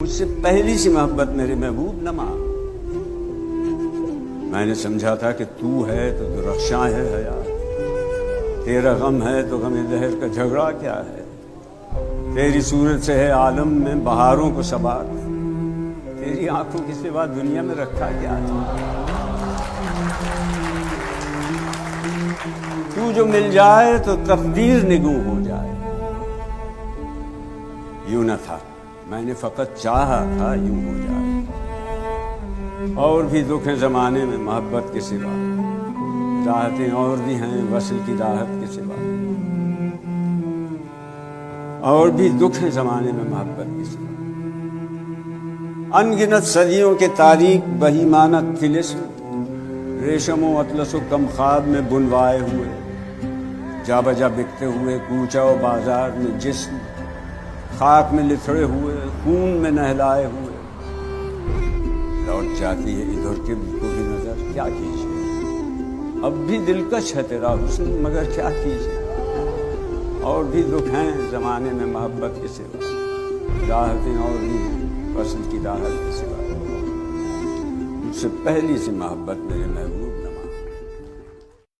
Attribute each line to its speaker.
Speaker 1: مجھ سے پہلی سی محبت میرے محبوب نہ مان. میں نے سمجھا تھا کہ تو ہے تو درخشاں ہے حیات، تیرا غم ہے تو غم دہر کا جھگڑا کیا ہے، تیری صورت سے ہے عالم میں بہاروں کو ثبات، تیری آنکھوں کے سوا دنیا میں رکھا کیا ہے. تو جو مل جائے تو تقدیر نگوں ہو جائے. یوں نہ تھا، میں نے فقط چاہا تھا یوں ہو جائے. اور بھی دکھ ہیں زمانے میں محبت کے سوا، راحتیں اور بھی ہیں وصل کی راحت کے سوا. اور بھی دکھ ہیں زمانے میں محبت کے سوا. ان گنت صدیوں کے تاریک بہیمانہ طلسم، ریشم و اطلس و کم خواب میں بنوائے ہوئے، جا بجا بکتے ہوئے کوچہ و بازار میں جسم، خاک میں لتھڑے ہوئے خون میں نہلائے ہوئے. لوٹ جاتی ہے ادھر کے کو بھی نظر، کیا کیجیے اب بھی دلکش ہے تیرا حسن مگر کیا کیجیے. اور بھی دکھ ہیں زمانے میں محبت کے سوا، راحتیں اور بھی ہیں وصل کی راحت کے سوا. مجھ سے پہلی سی محبت میرے محبوب